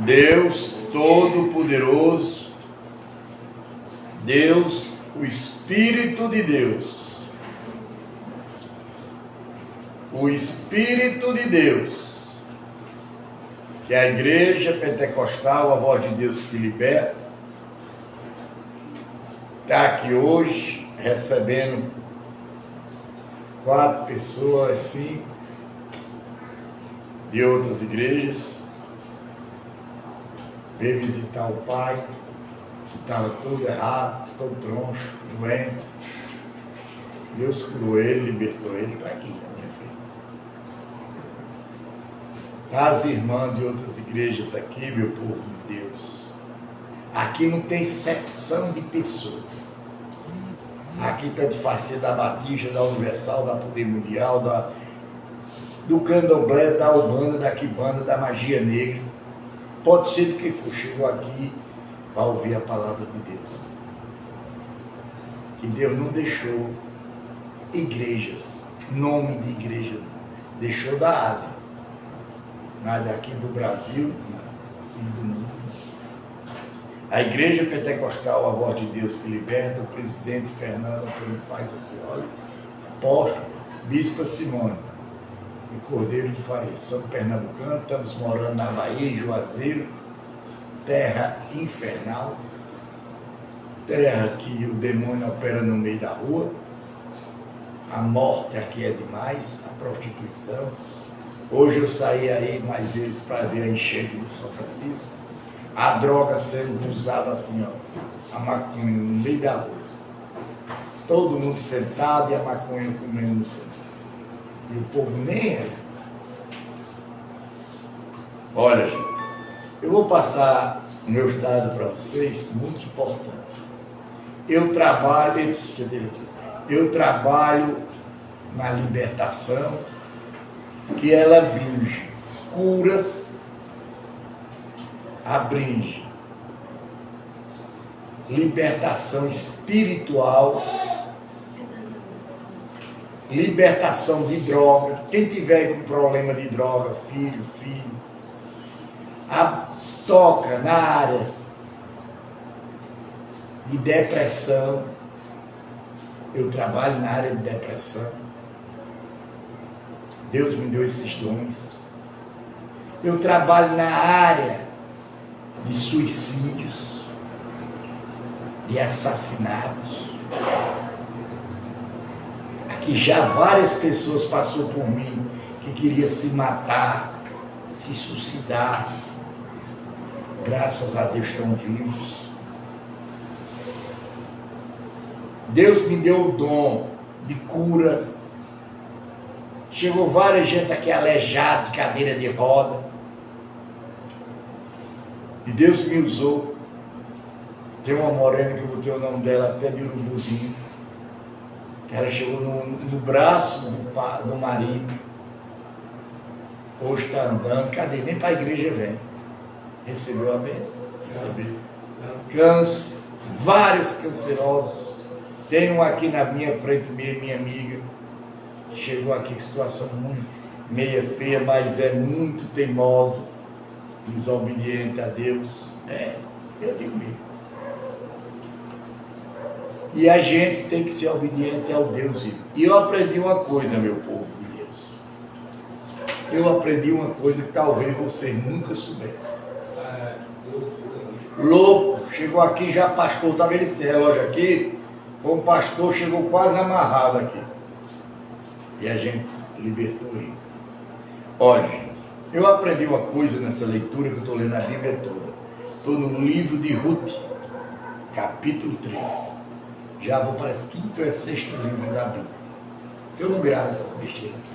Deus Todo-Poderoso, Deus, o Espírito de Deus, o Espírito de Deus, que é a Igreja Pentecostal, a Voz de Deus que Liberta, está aqui hoje recebendo 4 pessoas, 5, de outras igrejas, veio visitar o pai, que estava todo errado, todo troncho, doente. Deus curou ele, libertou ele, está aqui, minha filha. As irmãs de outras igrejas aqui, meu povo de Deus, aqui não tem exceção de pessoas. Aqui tanto faz ser da Batista, da Universal, da Poder Mundial, do Candomblé, da Ubanda, da Quibanda, da Magia Negra. Pode ser de quem for, chegou aqui para ouvir a palavra de Deus. E Deus não deixou igrejas, nome de igreja, deixou da Ásia, mas daqui do Brasil e do mundo. A Igreja Pentecostal, a Voz de Deus que Liberta, o presidente Fernando Antônio Paz Ascioli, apóstolo, bispa Simone, o Cordeiro de Faria, somos pernambucanos, estamos morando na Bahia, em Juazeiro, terra infernal, terra que o demônio opera no meio da rua, a morte aqui é demais, a prostituição. Hoje eu saí aí mais vezes para ver a enchente do São Francisco, a droga sendo usada assim, ó, a maconha no meio da rua. Todo mundo sentado e a maconha comendo no centro. E o povo nem é. Olha, gente, eu vou passar meus dados para vocês, muito importante. Eu trabalho na libertação, que ela abrange curas, abrange libertação espiritual, libertação de droga. Quem tiver com problema de droga, filho, toca na área de depressão. Eu trabalho na área de depressão. Deus me deu esses dons. Eu trabalho na área de suicídios, de assassinatos. Aqui já várias pessoas passaram por mim que queriam se matar, se suicidar. Graças a Deus estão vivos. Deus me deu o dom de curas. Chegou várias gente aqui aleijada, de cadeira de roda. E Deus me usou. Tem uma morena que eu botei o nome dela até de urubuzinho. Ela chegou no braço do marido. Hoje está andando. Cadê? Nem para a igreja vem. Recebeu a bênção? Recebeu. Câncer. Vários cancerosos. Tem um aqui na minha frente, minha amiga. Chegou aqui com situação muito meia feia, mas é muito teimosa, desobediente a Deus. Eu digo mesmo. E a gente tem que ser obediente ao Deus vivo. E eu aprendi uma coisa, meu povo de Deus. Eu aprendi uma coisa que talvez vocês nunca soubessem. Louco, chegou aqui já pastor, tá vendo esse relógio aqui? Foi um pastor, chegou quase amarrado aqui. E a gente libertou ele. Olha, gente, eu aprendi uma coisa nessa leitura que eu estou lendo a Bíblia toda. Estou no livro de Ruth, capítulo 3. Já vou para o 5º ou 6º livro da Bíblia. Eu não gravo essas besteiras aqui.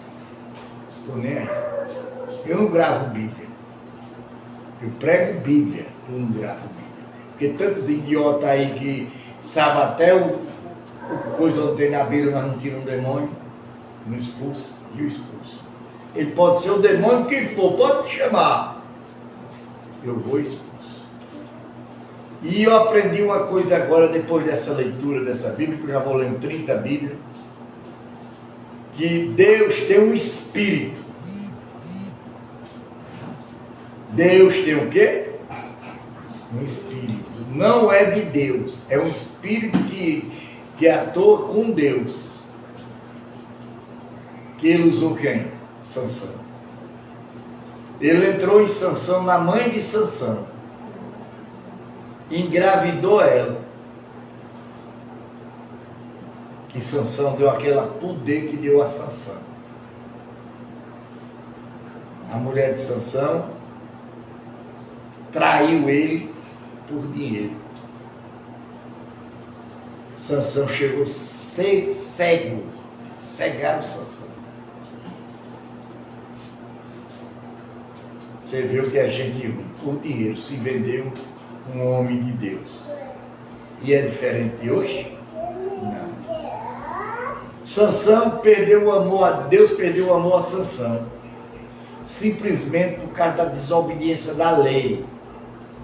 Estou nem aí. Eu não gravo Bíblia. Eu prego Bíblia, eu não gravo Bíblia. Porque tantos idiotas aí que sabem até o coisa não tem na Bíblia, mas não tiram um demônio. Não expulsa, e o expulso. Ele pode ser o demônio que for, pode me chamar. Eu vou expulso. E eu aprendi uma coisa agora, depois dessa leitura dessa Bíblia, que eu já vou lendo 30 Bíblias, que Deus tem um espírito. Deus tem o quê? Um espírito. Não é de Deus. É um espírito que atua com Deus. Que ele usou quem? Sansão. Ele entrou em Sansão, na mãe de Sansão. Engravidou ela. E Sansão deu aquele poder que deu a Sansão. A mulher de Sansão traiu ele por dinheiro. Sansão chegou a ser cego. Cegaram Sansão. Você viu que a gente, por dinheiro, se vendeu um homem de Deus. E é diferente de hoje? Não. Sansão perdeu o amor a Deus, perdeu o amor a Sansão. Simplesmente por causa da desobediência da lei.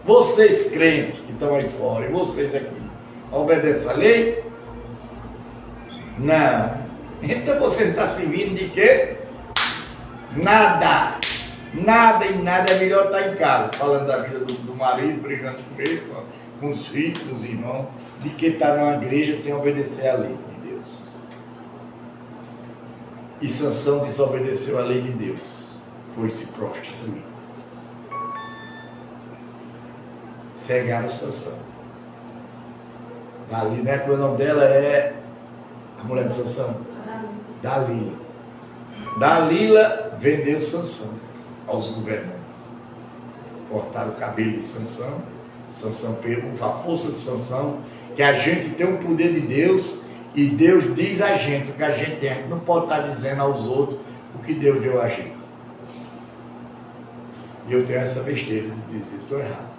Vocês crentes que estão aí fora, e vocês aqui, obedecem a lei? Não. Então você está servindo de quê? Nada. Nada e nada, é melhor estar em casa, falando da vida do marido, brigando com ele, com os filhos, com os irmãos, de que estar numa igreja sem obedecer a lei de Deus. E Sansão desobedeceu a lei de Deus. Foi se prostituir. Cegaram Sansão. Dalila, né? O nome dela é a mulher de Sansão? Dalila. Dalila vendeu Sansão aos governantes. Cortaram o cabelo de Sansão. Sansão pegou a força de Sansão, que a gente tem o poder de Deus, e Deus diz a gente o que a gente tem. A gente não pode estar dizendo aos outros o que Deus deu a gente. E eu tenho essa besteira de dizer, estou errado.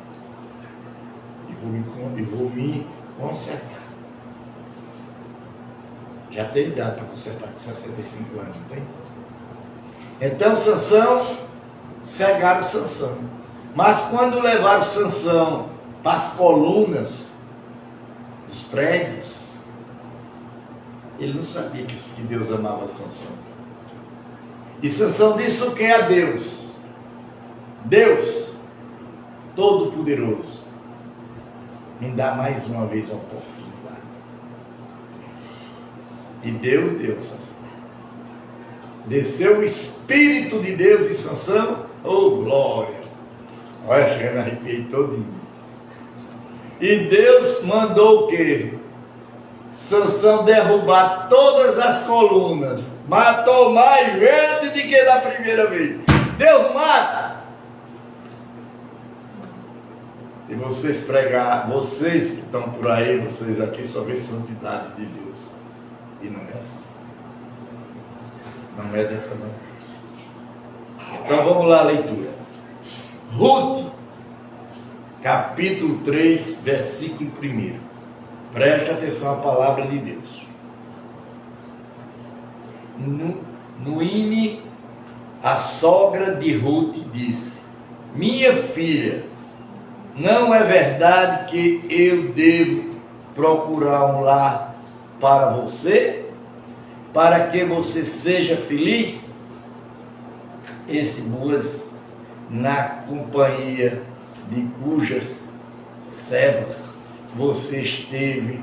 E vou me consertar. Já tem idade para consertar com 65 anos, não tem? Então Sansão, cegaram Sansão. Mas quando levaram Sansão para as colunas dos prédios, ele não sabia que Deus amava Sansão. E Sansão disse o que a Deus? Deus, Todo-Poderoso, me dá mais uma vez a oportunidade. E Deus deu a Sansão. Desceu o Espírito de Deus em Sansão, oh glória! Olha, chegando, arrepiei todinho. E Deus mandou o quê? Sansão derrubar todas as colunas. Matou mais gente do que da primeira vez. Deus mata! E vocês pregar, vocês que estão por aí, vocês aqui só vê santidade de Deus. E não é assim. Não é dessa maneira. Então vamos lá a leitura. Ruth, capítulo 3, versículo 1. Preste atenção à palavra de Deus. Noemi, a sogra de Ruth, disse: minha filha, não é verdade que eu devo procurar um lar para você, para que você seja feliz? Esse Boaz, na companhia de cujas servas você esteve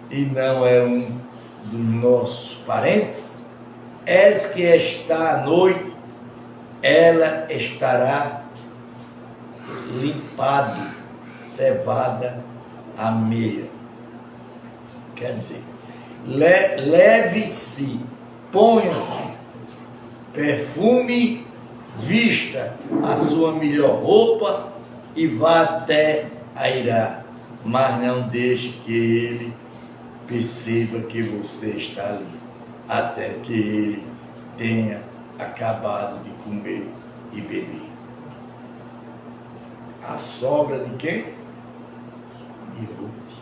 e não é um dos nossos parentes? És que esta noite ela estará limpada, cevada à meia. Quer dizer, leve-se, ponha-se perfume, vista a sua melhor roupa e vá até Airá, mas não deixe que ele perceba que você está ali, até que ele tenha acabado de comer e beber. A sogra de quem? De Ruth.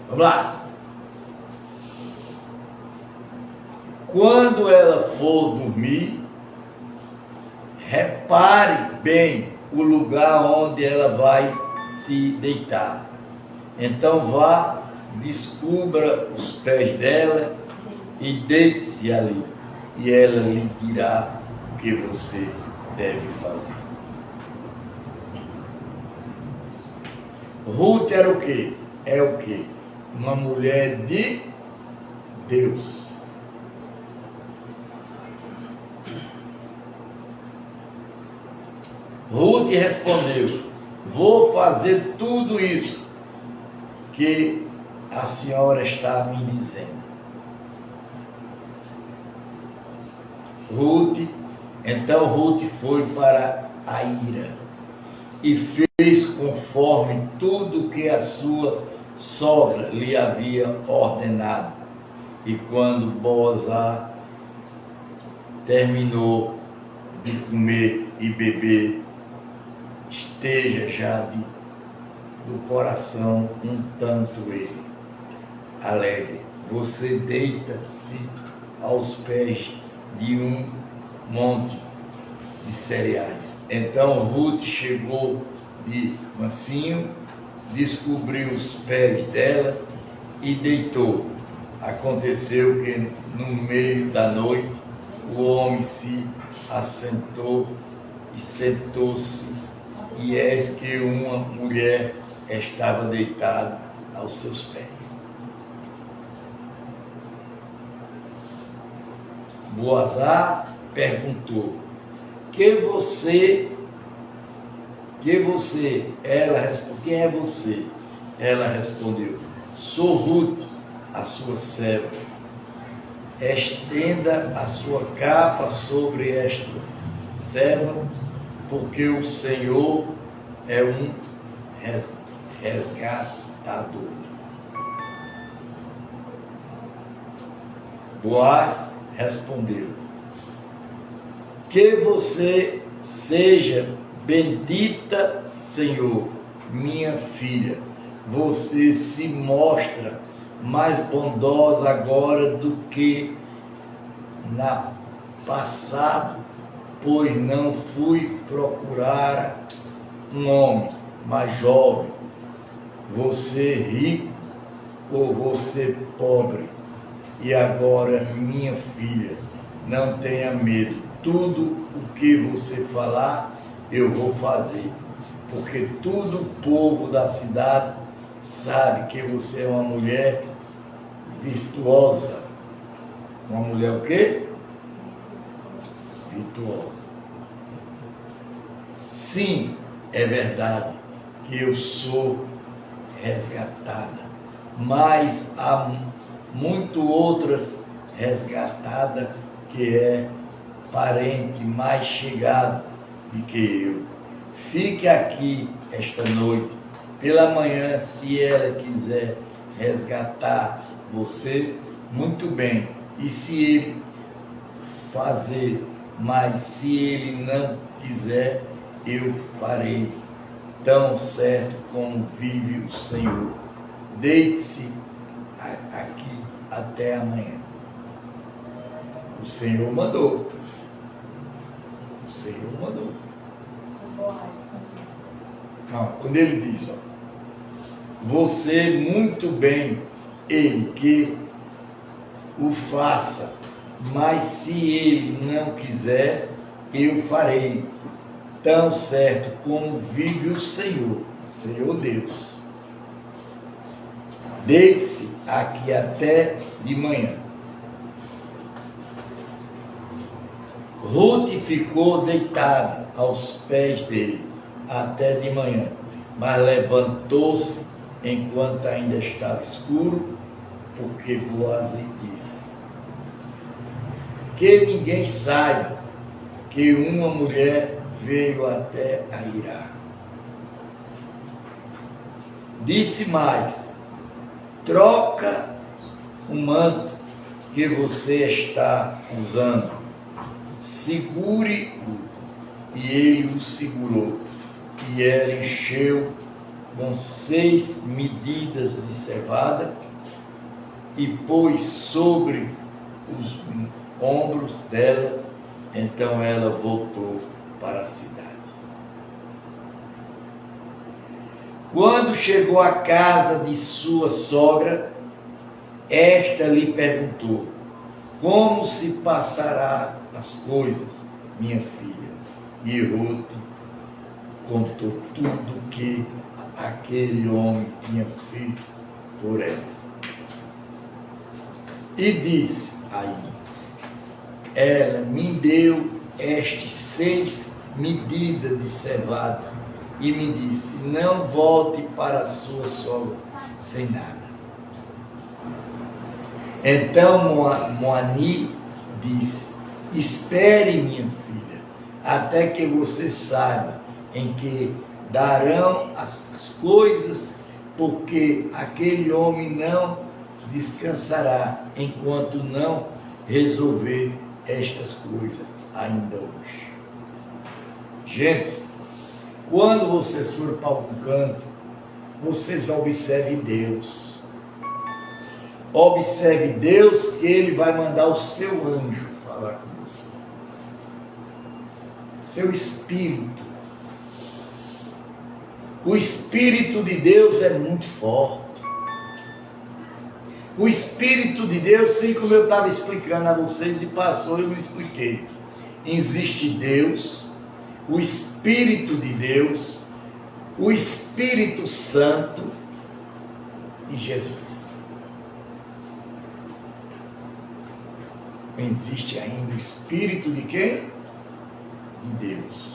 Vamos lá. Quando ela for dormir, repare bem o lugar onde ela vai se deitar. Então vá, descubra os pés dela e deite-se ali, e ela lhe dirá o que você deve fazer. Ruth era o quê? É o quê? Uma mulher de Deus. Ruth respondeu: vou fazer tudo isso que a senhora está me dizendo. Então Ruth foi para a ira e fez conforme tudo que a sua sogra lhe havia ordenado. E quando Boaz terminou de comer e beber, esteja já do coração um tanto ele alegre. Você deita-se aos pés de um monte de cereais. Então Ruth chegou de mansinho, descobriu os pés dela e deitou. Aconteceu que no meio da noite o homem se assentou e sentou-se, e eis que uma mulher estava deitada aos seus pés. Boaz perguntou: quem é você? Ela respondeu: sou Ruth, a sua serva. Estenda a sua capa sobre esta serva, porque o Senhor é um resgatador. Boaz respondeu: que você seja bendita, Senhor, minha filha. Você se mostra mais bondosa agora do que na passado, pois não fui procurar um homem mais jovem, você rico ou você pobre. E agora, minha filha, não tenha medo. Tudo o que você falar, eu vou fazer. Porque todo o povo da cidade sabe que você é uma mulher virtuosa. Uma mulher o quê? Virtuosa. Sim, é verdade que eu sou resgatada, mas há muito outras resgatadas que é parente mais chegado do que eu. Fique aqui esta noite. Pela manhã, se ela quiser resgatar você, muito bem. E se ele fazer, mas se ele não quiser, eu farei, tão certo como vive o Senhor. Deite-se aqui até amanhã. O Senhor mandou. O Senhor mandou. Não, quando ele diz, ó, você muito bem, ele que o faça, mas se ele não quiser, eu farei, tão certo como vive o Senhor, Senhor Deus. Deite-se aqui até de manhã. Ruth ficou deitada aos pés dele até de manhã, mas levantou-se enquanto ainda estava escuro, porque Boaz disse: que ninguém saiba que uma mulher veio até a Irá. Disse mais: troca o manto que você está usando, segure-o. E ele o segurou, e ela encheu com 6 medidas de cevada e pôs sobre os ombros dela. Então ela voltou para a cidade. Quando chegou à casa de sua sogra, esta lhe perguntou: como se passará as coisas, minha filha? E Ruth contou tudo o que aquele homem tinha feito por ela. E disse aí, ela me deu estas 6 medidas de cevada e me disse, não volte para a sua sogra sem nada. Então Moani disse, espere, minha filha, até que você saiba em que darão as coisas, porque aquele homem não descansará enquanto não resolver estas coisas ainda hoje. Gente, quando vocês forem para algum canto, vocês observem Deus. Observe Deus, que Ele vai mandar o seu anjo falar com você. Seu Espírito. O Espírito de Deus é muito forte. O Espírito de Deus, assim como eu estava explicando a vocês e passou, eu não expliquei. Existe Deus, o Espírito de Deus, o Espírito Santo e Jesus. Existe ainda o Espírito de quem? De Deus.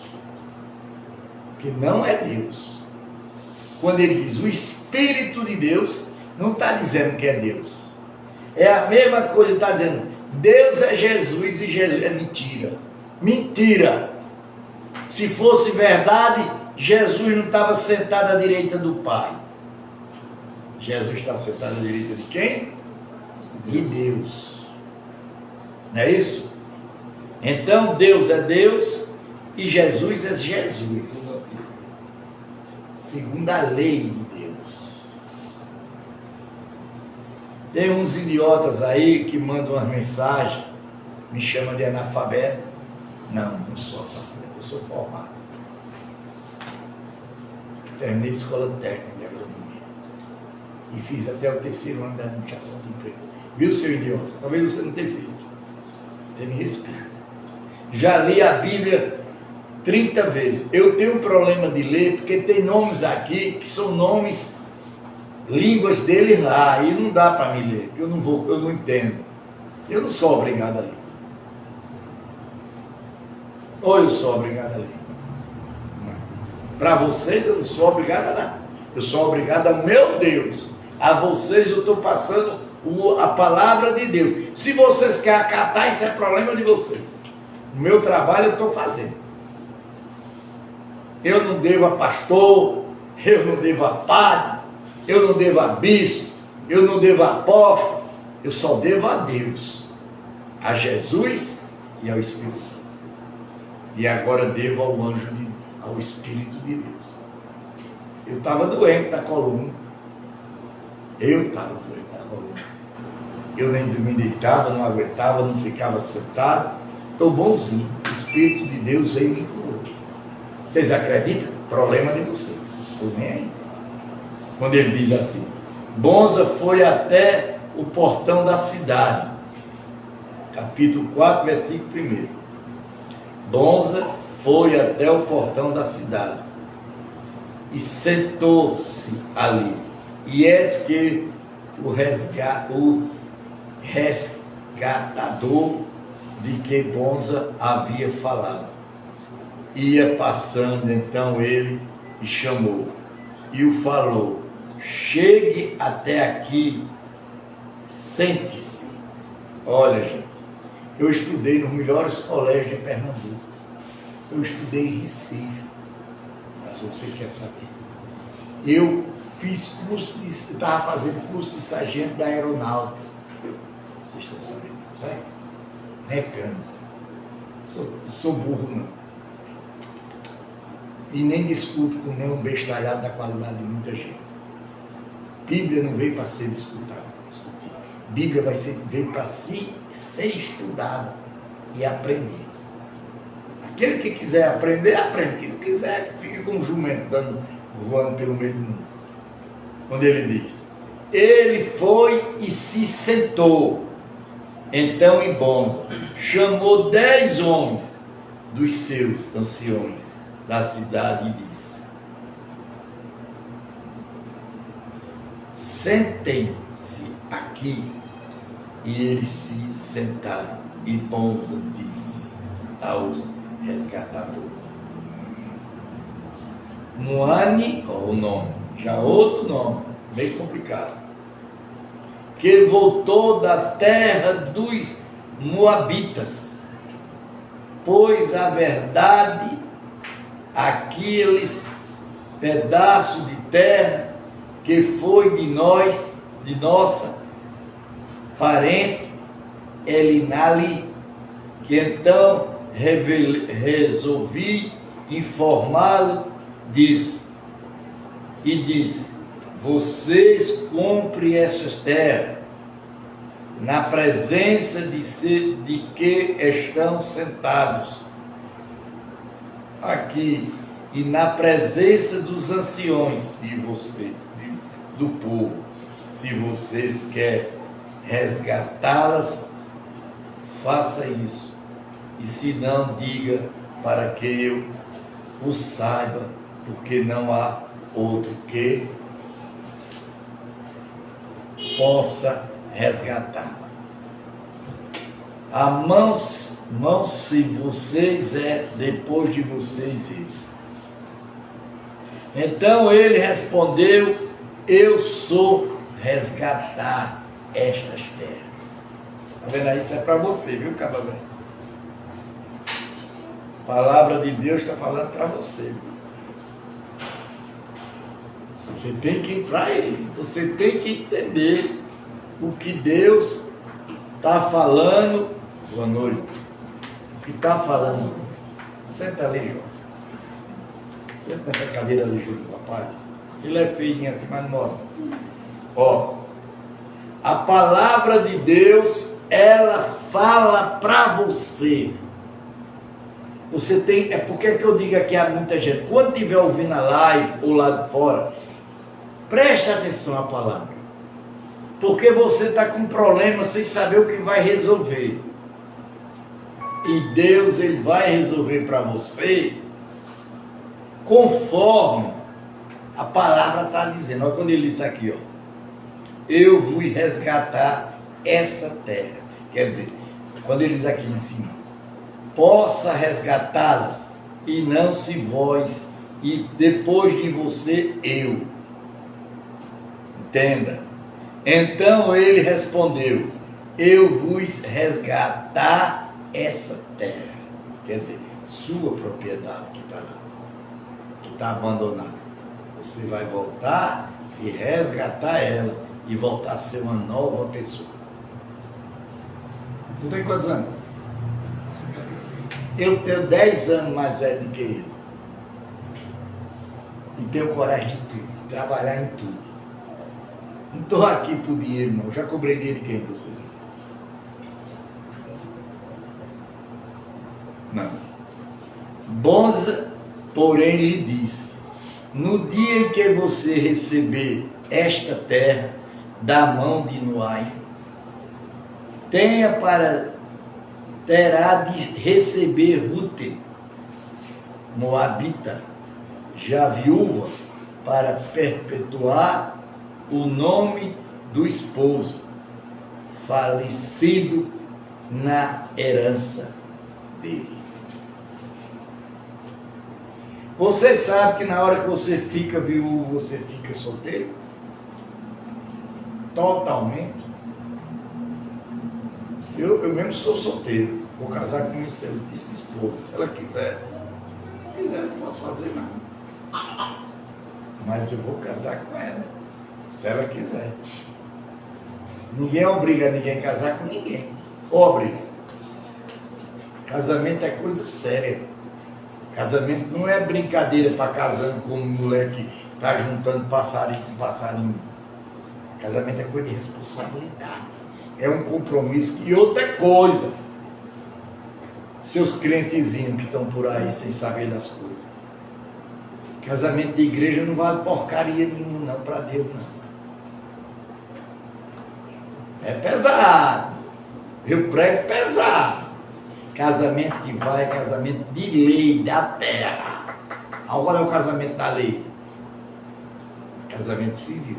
Que não é Deus. Quando ele diz o Espírito de Deus, não está dizendo que é Deus. É a mesma coisa que está dizendo, Deus é Jesus e Jesus é mentira. Mentira! Se fosse verdade, Jesus não estava sentado à direita do Pai. Jesus está sentado à direita de quem? De Deus. Não é isso? Então Deus é Deus e Jesus é Jesus. Segundo a lei de Deus. Tem uns idiotas aí que mandam umas mensagens, me chamam de analfabeto. Não, não sou analfabeto, eu sou formado. Terminei escola técnica de agronomia. E fiz até o 3º ano da administração de emprego. Viu, seu idiota? Talvez você não tenha feito. Você me respeita. Já li a Bíblia 30 vezes. Eu tenho um problema de ler, porque tem nomes aqui que são nomes, línguas dele lá, e não dá para me ler, eu não entendo. Eu não sou obrigado a ler. Ou eu sou obrigado a ler? Para vocês eu não sou obrigado a nada. Eu sou obrigado a meu Deus. A vocês eu estou passando a palavra de Deus. Se vocês querem acatar, isso é problema de vocês. O meu trabalho eu estou fazendo. Eu não devo a pastor, eu não devo a padre, eu não devo a bispo, eu não devo a apóstolo, eu só devo a Deus, a Jesus e ao Espírito Santo. E agora devo ao anjo, ao Espírito de Deus. Eu estava doente da coluna. Eu estava doente da coluna. Eu nem me deitava, não aguentava, não ficava sentado. Estou bonzinho. O Espírito de Deus veio e me curou. Vocês acreditam? Problema de vocês. Estou nem aí. Quando ele diz assim, Bonza foi até o portão da cidade. Capítulo 4, versículo 1. Bonza foi até o portão da cidade e sentou-se ali. E eis que o resgatador de que Bonza havia falado ia passando, então ele e chamou e o falou: chegue até aqui, sente-se. Olha, gente, eu estudei nos melhores colégios de Pernambuco. Eu estudei em Recife. Mas você quer saber? Eu fiz estava fazendo curso de sargento da aeronáutica. Vocês estão sabendo, sabe? Mecânico. Sou burro, não. E nem discuto com nenhum bestalhado da qualidade de muita gente. Bíblia não veio para ser discutida. Bíblia veio para ser estudada e aprender. Aquele que quiser aprender, aprende. Quem não quiser, fica com o jumento voando pelo meio do mundo. Quando ele diz, ele foi e se sentou. Então em Bonza chamou 10 homens dos seus anciões da cidade e disse: sentem-se aqui. E eles se sentaram. E Bonza disse aos resgatadores. Moane, o nome, já outro nome, bem complicado, que voltou da terra dos Moabitas, pois a verdade, aqueles pedaços de terra que foi de nós, de nossa parente Elinali, que então resolvi informá-lo disso. E disse: vocês comprem estas terras na presença de que estão sentados aqui e na presença dos anciões de você, do povo. Se vocês querem resgatá-las, faça isso. E se não, diga para que eu o saiba, porque não há outro que possa resgatá-la. A mão se vocês depois de vocês ir. Então ele respondeu: eu sou resgatar estas terras. Tá vendo aí? Isso é para você, viu, Cababé? A palavra de Deus está falando para você. Você tem que ir para ele. Você tem que entender o que Deus está falando. Boa noite. O que está falando. Senta ali, João. Senta nessa cadeira ali junto com o rapaz. Ele é feinho assim, mas não morre. Ó, a palavra de Deus, ela fala para você. Você tem, é porque que eu digo aqui a muita gente, quando estiver ouvindo a live ou lá de fora, preste atenção à palavra. Porque você está com um problema sem saber o que vai resolver. E Deus, ele vai resolver para você conforme a palavra está dizendo. Olha quando ele disse aqui, ó: eu vou resgatar essa terra. Quer dizer, quando ele diz aqui em cima, possa resgatá-las, e não se vós, e depois de você eu. Entenda. Então ele respondeu: eu vos resgatar essa terra. Quer dizer, sua propriedade que está lá, que está abandonada. Você vai voltar e resgatar ela e voltar a ser uma nova pessoa. Tu tem quantos anos? Eu tenho 10 anos mais velho do que ele. E tenho coragem de tudo, de trabalhar em tudo. Não estou aqui por dinheiro, não. Já cobrei dinheiro de quem vocês? Não. Bonza, porém, lhe disse: no dia em que você receber esta terra da mão de Noai, terá de receber Rute, Moabita, já viúva, para perpetuar o nome do esposo falecido na herança dele. Você sabe que na hora que você fica viúvo, você fica solteiro? Totalmente. Eu mesmo sou solteiro, vou casar com minha excelentíssima esposa. Se ela quiser, eu não posso fazer nada. Mas eu vou casar com ela, se ela quiser. Ninguém obriga ninguém a casar com ninguém. Obriga. Casamento é coisa séria. Casamento não é brincadeira para casando com um moleque que está juntando passarinho com passarinho. Casamento é coisa de responsabilidade. É um compromisso. E outra coisa, seus crentezinhos que estão por aí sem saber das coisas. Casamento de igreja não vale porcaria nenhuma, não, para Deus, não. É pesado. Eu prego pesado. Casamento que vai é casamento de lei, da terra. Agora é o casamento da lei. Casamento civil.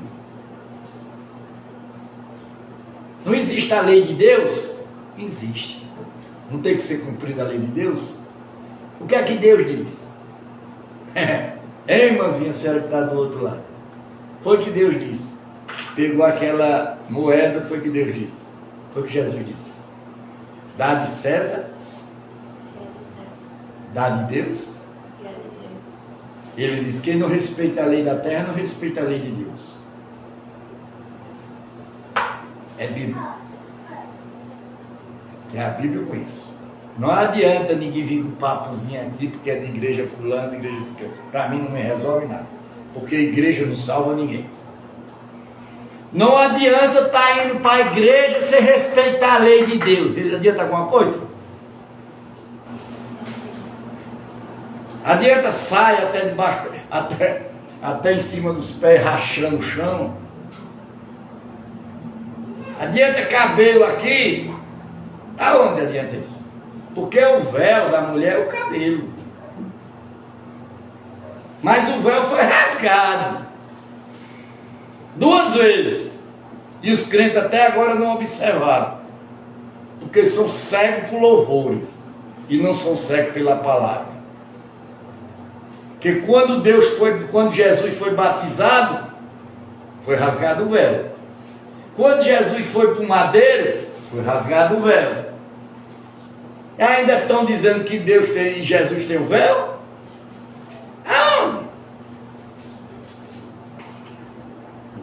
existe a lei de Deus? Existe. Não tem que ser cumprida a lei de Deus? O que é que Deus diz? Ei, irmãzinha, a senhora que está do outro lado. Foi o que Deus disse. Pegou aquela moeda, foi o que Deus disse. Foi o que Jesus disse. Dá de César, dá de Deus. Ele diz: quem não respeita a lei da terra, não respeita a lei de Deus. É Bíblia. É a Bíblia com isso. Não adianta ninguém vir com papozinho aqui, porque é de igreja fulana, de igreja ciclana. Para mim não me resolve nada. Porque a igreja não salva ninguém. Não adianta estar indo para a igreja sem respeitar a lei de Deus. Adianta alguma coisa? Adianta sair até debaixo, até em cima dos pés, rachando o chão. Adianta cabelo aqui. Aonde adianta isso? Porque o véu da mulher é o cabelo. Mas o véu foi rasgado 2 vezes. E os crentes até agora não observaram. Porque são cegos por louvores. E não são cegos pela palavra. Porque quando Jesus foi batizado, foi rasgado o véu. Quando Jesus foi para o madeiro, foi rasgado o véu. E ainda estão dizendo que Jesus tem o véu? Aonde?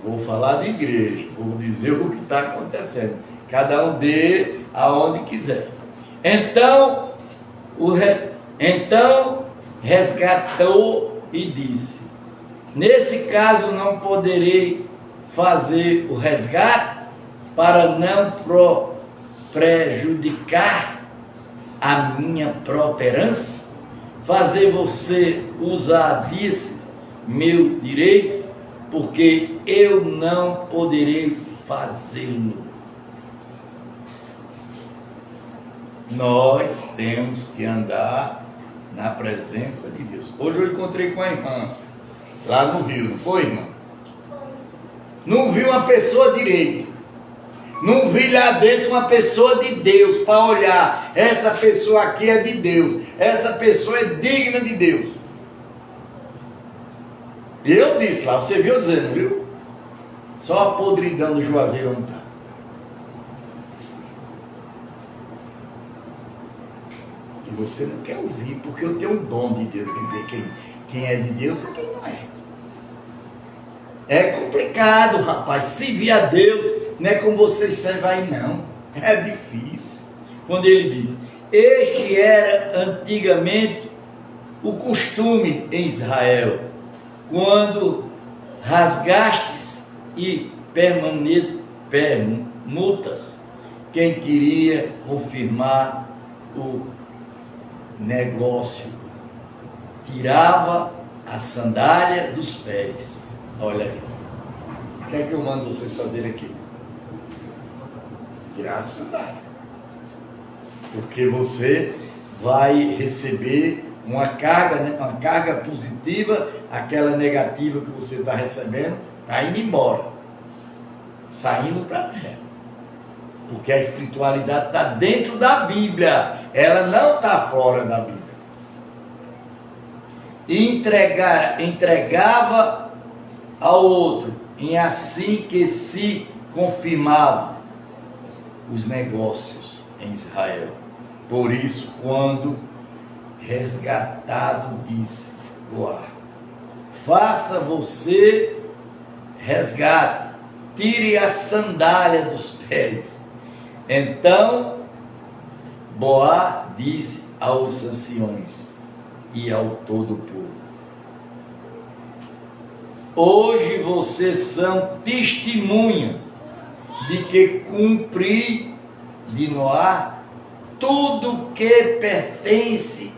Vou falar de igreja, vou dizer o que está acontecendo. Cada um dê aonde quiser. Então resgatou e disse: nesse caso não poderei fazer o resgate para não prejudicar a minha própria herança, fazer você usar disso meu direito, porque eu não poderei fazê-lo. Nós temos que andar na presença de Deus. Hoje eu encontrei com a irmã lá no Rio, não foi, irmã? Não vi uma pessoa direita. Não vi lá dentro uma pessoa de Deus para olhar. Essa pessoa aqui é de Deus. Essa pessoa é digna de Deus. E eu disse lá, você viu dizendo, viu? Só a podridão do Juazeiro não está. E você não quer ouvir, porque eu tenho um dom de Deus de ver quem é de Deus e quem não é. É complicado, rapaz. Se via Deus, não é como vocês servem aí, não. É difícil. Quando ele diz: este era antigamente o costume em Israel, quando rasgastes e permutas, quem queria confirmar o negócio tirava a sandália dos pés. Olha aí. O que é que eu mando vocês fazer aqui? Tirar a sandália. Porque você vai receber uma carga, né? Uma carga positiva, aquela negativa que você está recebendo, está indo embora. Saindo para a terra. Porque a espiritualidade está dentro da Bíblia. Ela não está fora da Bíblia. E entregava ao outro, e assim que se confirmavam os negócios em Israel. Por isso, quando resgatado, disse Boaz: faça você resgate, tire a sandália dos pés. Então Boaz disse aos anciões e ao todo o povo: hoje vocês são testemunhas de que cumpri de Noá tudo que pertence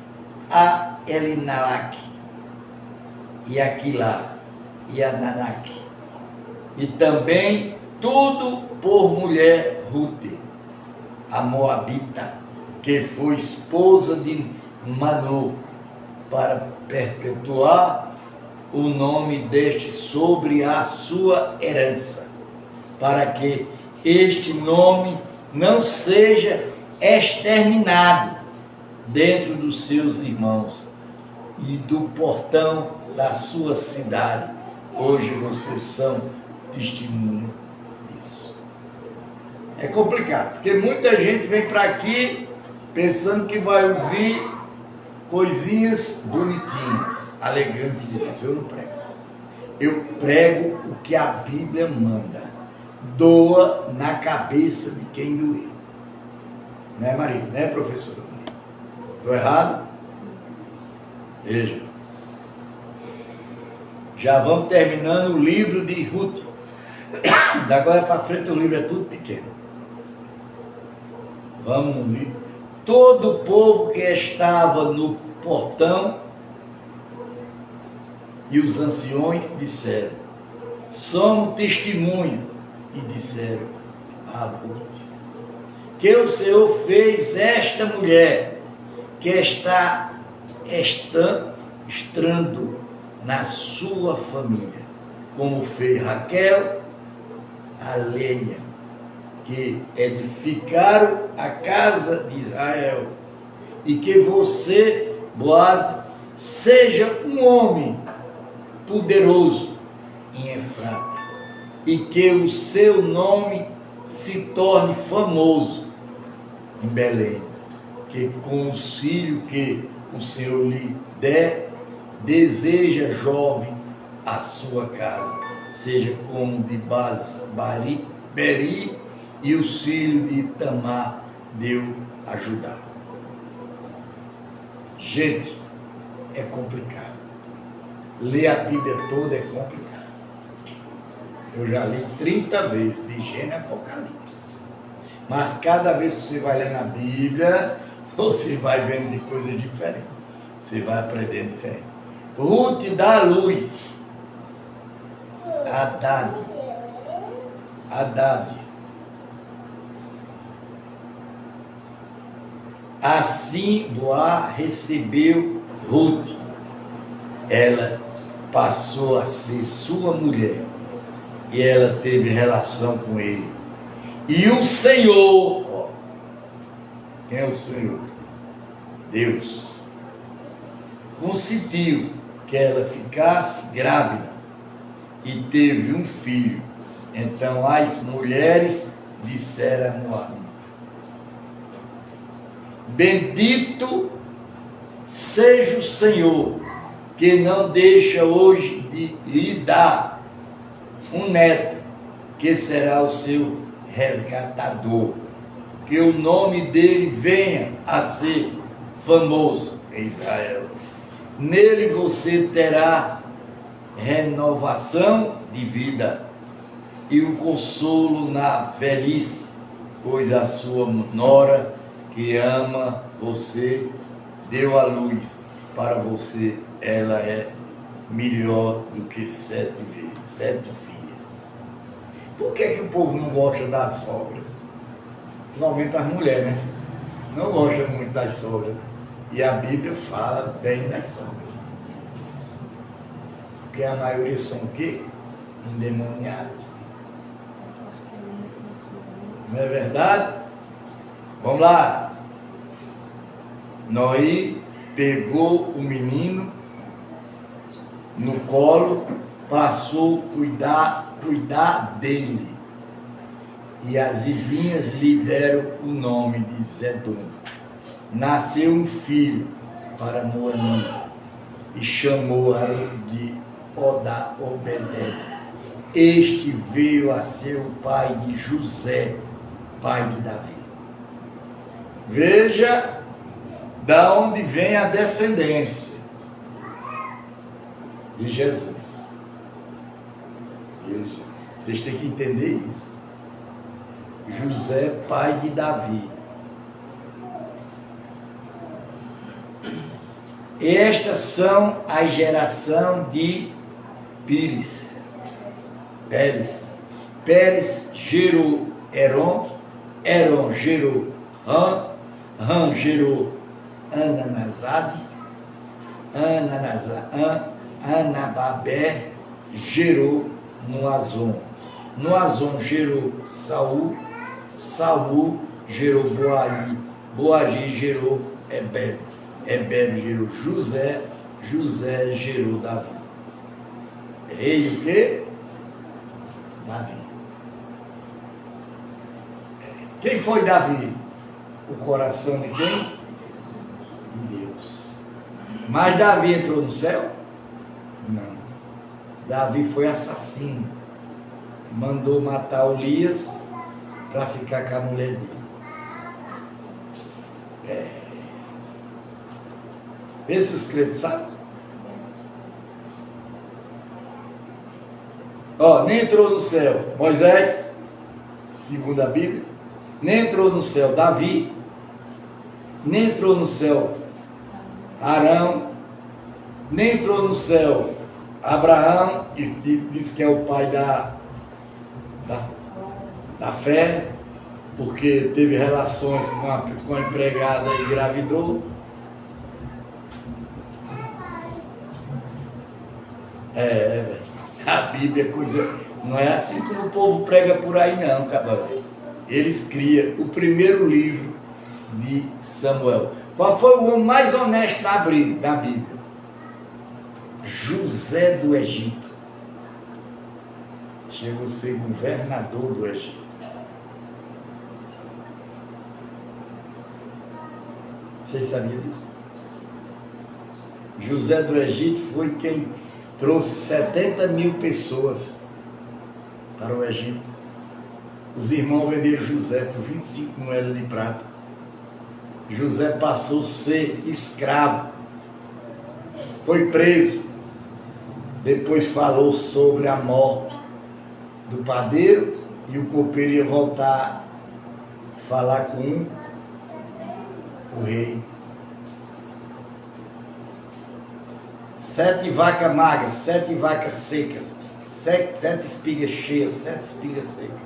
a Elimelec e Aquilá e a Nanak, e também tudo por mulher Rute, a Moabita, que foi esposa de Manoá, para perpetuar o nome deste sobre a sua herança, para que este nome não seja exterminado dentro dos seus irmãos e do portão da sua cidade. Hoje vocês são testemunho disso. É complicado, porque muita gente vem para aqui pensando que vai ouvir coisinhas bonitinhas, alegantes de Deus. Eu não prego. Eu prego o que a Bíblia manda. Doa na cabeça de quem doer. Né, Maria? Né, professora? Estou errado? Veja. Já vamos terminando o livro de Ruth. Da agora para frente o livro é tudo pequeno. Vamos no livro. Todo o povo que estava no portão e os anciões disseram: somos testemunha. E disseram a Ruth que o Senhor fez esta mulher que está estrando na sua família, como fez Raquel, a Leia, que edificaram a casa de Israel, e que você, Boaz, seja um homem poderoso em Efrata, e que o seu nome se torne famoso em Belém, que com o filho que o Senhor lhe der, deseja jovem a sua casa, seja como de Beri, e os filhos de Tamar deu ajudar. Gente, é complicado. Ler a Bíblia toda é complicado. Eu já li 30 vezes, de Gênesis a Apocalipse. Mas cada vez que você vai ler na Bíblia, você vai vendo de coisas diferentes. Você vai aprendendo diferente. Ruth dá luz. Haddad. Assim Boaz recebeu Ruth. Ela passou a ser sua mulher. E ela teve relação com ele. E o Senhor, quem é o Senhor? Deus. Consentiu que ela ficasse grávida e teve um filho. Então as mulheres disseram a Noemi: bendito seja o Senhor, que não deixa hoje de lhe dar um neto, que será o seu resgatador, que o nome dele venha a ser famoso em Israel. Nele você terá renovação de vida e o consolo na velhice, pois a sua nora que ama você deu a luz para você. Ela é melhor do que 7 filhas. Por que o povo não gosta das sogras? Principalmente as mulheres, né? Não gosta muito das sogras. E a Bíblia fala bem das sogras. Porque a maioria são o quê? Endemoniadas. Não é verdade? Vamos lá. Noé pegou o menino no colo, passou a cuidar dele. E as vizinhas lhe deram o nome de Zedom. Nasceu um filho para Noemi e chamou-a de Obed. Este veio a ser o pai de José, pai de Davi. Veja da onde vem a descendência de Jesus. Veja, vocês têm que entender isso. José, pai de Davi. Estas são a geração de Pérez. Pérez gerou Herom, Herom gerou Ram gerou Ananazade, Anababé gerou Moazon. Noazon gerou Saul, Saul gerou Boaí, Boaí gerou Eber, Eber gerou José, José gerou Davi. Rei o quê? Davi. Quem foi Davi? O coração de quem? De Deus. Mas Davi entrou no céu? Não. Davi foi assassino. Mandou matar Elias para ficar com a mulher dele. Vê se os crentes sabem. Nem entrou no céu Moisés, segundo a Bíblia. Nem entrou no céu Davi. Nem entrou no céu Arão. Nem entrou no céu Abraão, que diz que é o pai da fé, porque teve relações com a empregada e engravidou. A Bíblia é coisa. Não é assim como o povo prega por aí, não, cabal. Eles criam o primeiro livro de Samuel. Qual foi o homem mais honesto da Bíblia? José do Egito. Chegou a ser governador do Egito. Vocês sabiam disso? José do Egito foi quem trouxe 70 mil pessoas para o Egito. Os irmãos venderam José por 25 moedas de prata. José passou a ser escravo. Foi preso. Depois falou sobre a morte do padeiro e o copeiro ia voltar a falar com o rei. 7 vacas magras, 7 vacas secas, 7 espigas cheias, 7 espigas secas.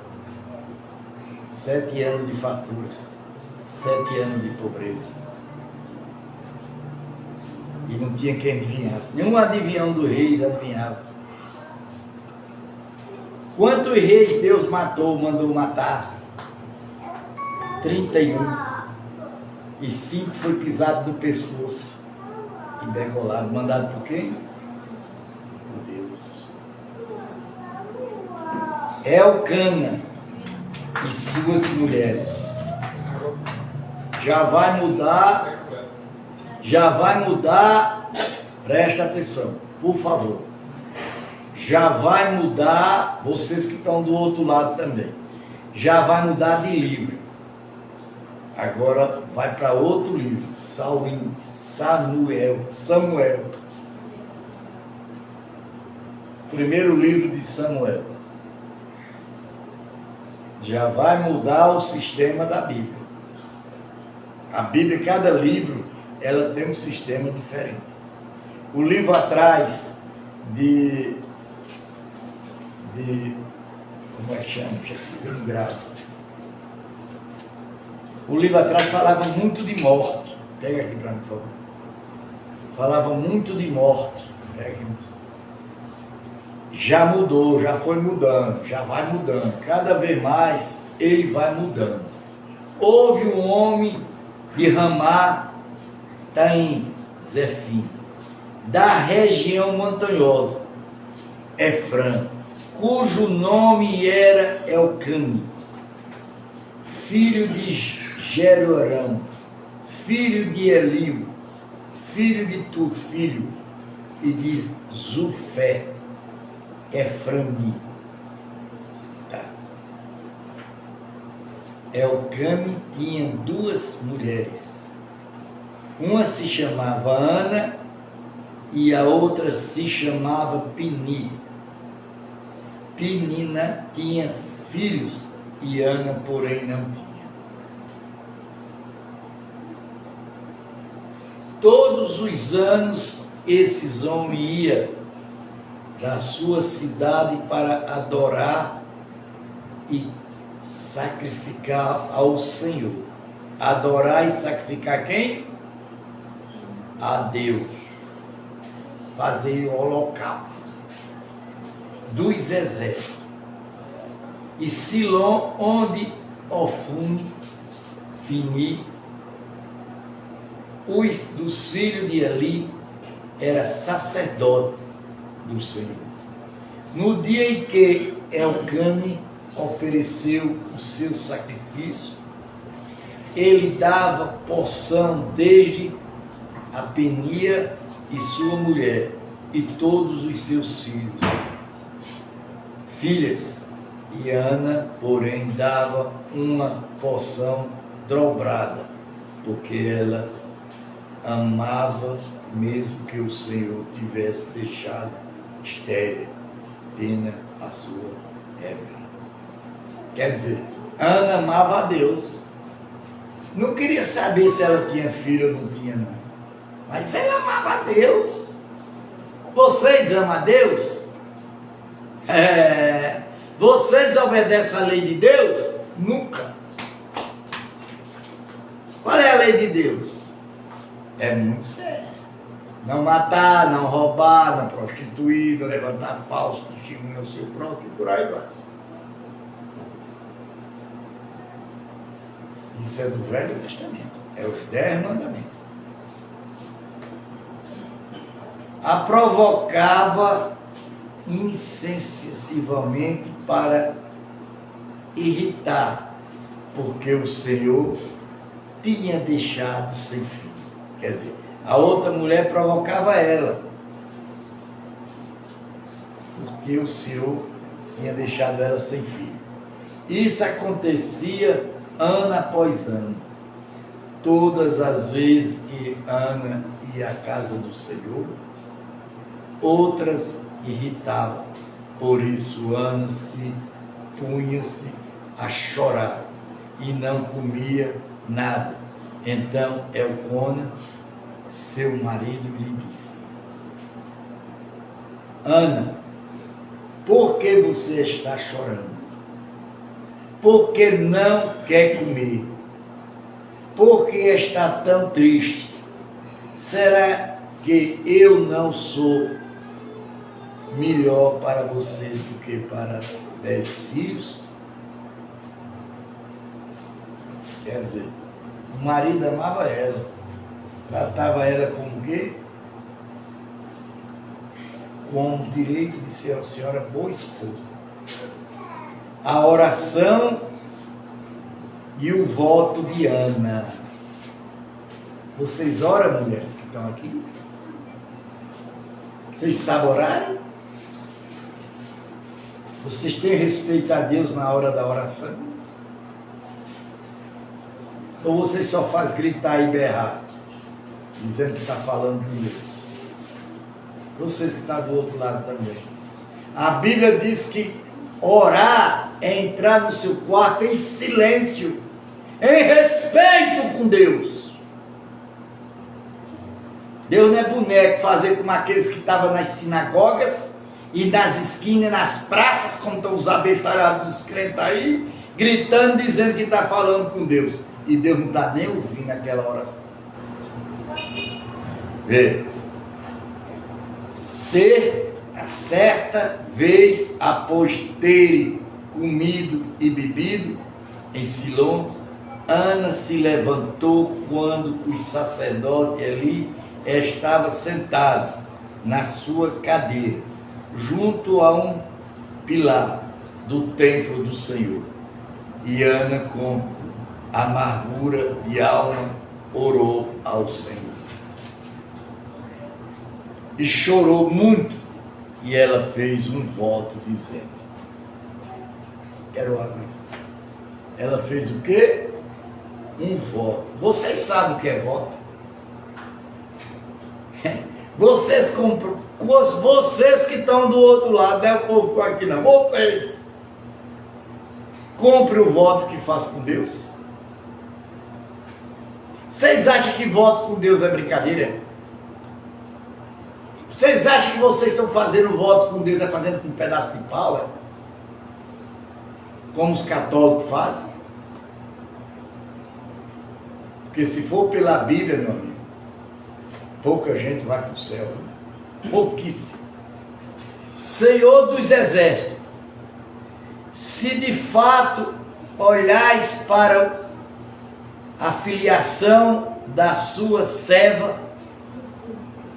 7 anos de fartura, 7 anos de pobreza. E não tinha quem adivinhasse. Nenhum adivinhão dos reis adivinhava. Quantos reis Deus mandou matar? 31. E 5 foi pisado no pescoço e degolado. Mandado por quem? Por Deus. Elcana e suas mulheres. Já vai mudar, presta atenção, por favor. Já vai mudar, vocês que estão do outro lado também. Já vai mudar de livro. Agora vai para outro livro, Samuel. Primeiro livro de Samuel. Já vai mudar o sistema da Bíblia. A Bíblia, cada livro, ela tem um sistema diferente. O livro atrás como é que chama? Já fiz um grave. O livro atrás falava muito de morte. Pega aqui para mim, por favor. Falava muito de morte. Pega aqui. Já mudou, já foi mudando, já vai mudando. Cada vez mais ele vai mudando. Houve um homem de Ramá, está em Zefim, da região montanhosa, Efrã, cujo nome era Elcane, filho de Jeroram, filho de Eliu, filho de Turfilho e de Zufé, Eframi. Elcane tinha 2 mulheres. Uma se chamava Ana e a outra se chamava Peni. Penina tinha filhos e Ana, porém, não tinha. Todos os anos, esses homens iam da sua cidade para adorar e sacrificar ao Senhor. Adorar e sacrificar quem? A Deus. Fazer o holocausto dos exércitos. e Silom, onde Ofni, Fini, os dos filhos de Eli, era sacerdotes do Senhor. No dia em que Elcane ofereceu o seu sacrifício, ele dava porção desde a Penia e sua mulher, e todos os seus filhas, e Ana, porém, dava uma porção dobrada, porque ela amava, mesmo que o Senhor tivesse deixado estéril Pena a sua Eva. Quer dizer, Ana amava a Deus, não queria saber se ela tinha filho ou não tinha, não, mas ela amava a Deus. Vocês amam a Deus? Vocês obedecem à lei de Deus? Nunca. Qual é a lei de Deus? É muito sério. Não matar, não roubar, não prostituir, não levantar falso testemunho ao seu próprio, e por aí vai. Isso é do Velho Testamento. É os 10 mandamentos. A provocava insensivelmente para irritar, porque o Senhor tinha deixado sem filho. Quer dizer, a outra mulher provocava ela, porque o Senhor tinha deixado ela sem filho. Isso acontecia ano após ano. Todas as vezes que Ana ia à casa do Senhor, outras irritavam. Por isso Ana punha-se a chorar e não comia nada. Então Elcana, seu marido, lhe disse: Ana, por que você está chorando? Por que não quer comer? Por que está tão triste? Será que eu não sou melhor para você do que para 10 filhos? Quer dizer, o marido amava ela, tratava ela como o quê? Com o direito de ser a senhora boa esposa. A oração e o voto de Ana. Vocês oram, mulheres que estão aqui? Vocês sabem orar? Vocês têm respeito a Deus na hora da oração? Ou vocês só fazem gritar e berrar, dizendo que está falando com Deus? Vocês que estão do outro lado também. A Bíblia diz que orar é entrar no seu quarto em silêncio, em respeito com Deus. Deus não é boneco, fazer como aqueles que estavam nas sinagogas e nas esquinas, nas praças, como estão os abestalhados dos crentes aí, gritando, dizendo que está falando com Deus. E Deus não está nem ouvindo aquela oração. Vê. Certa vez, após terem comido e bebido em Silom, Ana se levantou quando o sacerdote ali estava sentado na sua cadeira, junto a um pilar do templo do Senhor. E Ana, com amargura de alma, orou ao Senhor. E chorou muito, e ela fez um voto dizendo: quero agora. Ela fez o quê? Um voto. Vocês sabem o que é voto? Vocês compram, vocês que estão do outro lado, não é o povo que está aqui não, vocês comprem o voto que faz com Deus. Vocês acham que voto com Deus é brincadeira? Vocês acham que vocês estão fazendo voto com Deus é fazendo com um pedaço de pau, é? Como os católicos fazem? Porque se for pela Bíblia, meu amigo, pouca gente vai para o céu, né? Pouquíssimo. Senhor dos exércitos, se de fato olhais para a filiação da sua serva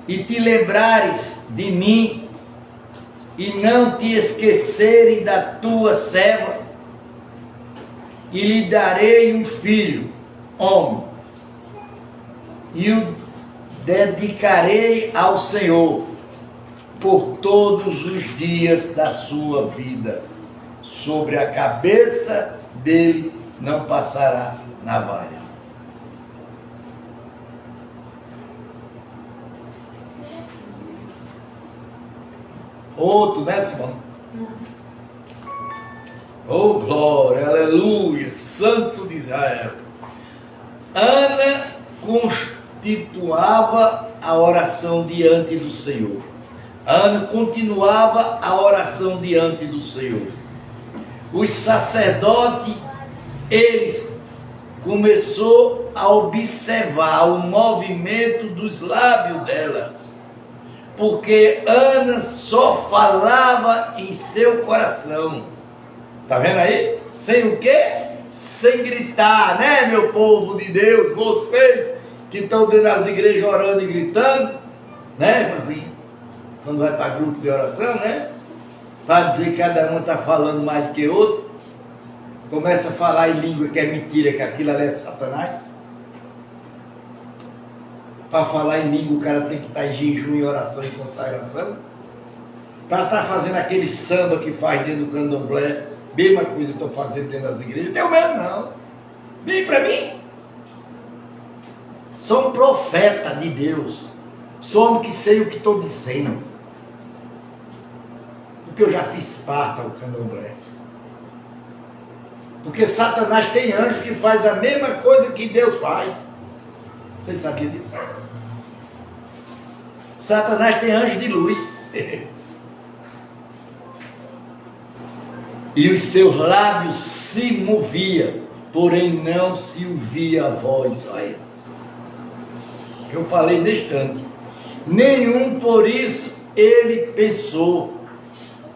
e te lembrares de mim e não te esqueceres da tua serva, e lhe darei um filho, homem, e o dedicarei ao Senhor por todos os dias da sua vida. Sobre a cabeça dele não passará navalha. Outro, né, Simão? Oh, glória, aleluia, Santo de Israel. Ana constituava a oração diante do Senhor. Ana continuava a oração diante do Senhor. Os sacerdotes, eles começou a observar o movimento dos lábios dela, porque Ana só falava em seu coração. Tá vendo aí? Sem o quê? Sem gritar, né, meu povo de Deus? Vocês que estão dentro das igrejas orando e gritando, né, assim, quando vai para grupo de oração, né? Para dizer que cada um está falando mais do que outro. Começa a falar em língua que é mentira, que aquilo ali é Satanás. Para falar em língua o cara tem que estar em jejum, em oração e consagração. Para estar fazendo aquele samba que faz dentro do candomblé, mesma coisa que estão fazendo dentro das igrejas. Não tenho medo não. Vem para mim. Sou um profeta de Deus. Sou homem que sei o que estou dizendo. Porque eu já fiz parte ao candomblé. Porque Satanás tem anjo que faz a mesma coisa que Deus faz. Vocês sabiam disso? Satanás tem anjo de luz. E os seus lábios se moviam, porém não se ouvia a voz. Olha, eu falei distante. Nenhum, por isso, ele pensou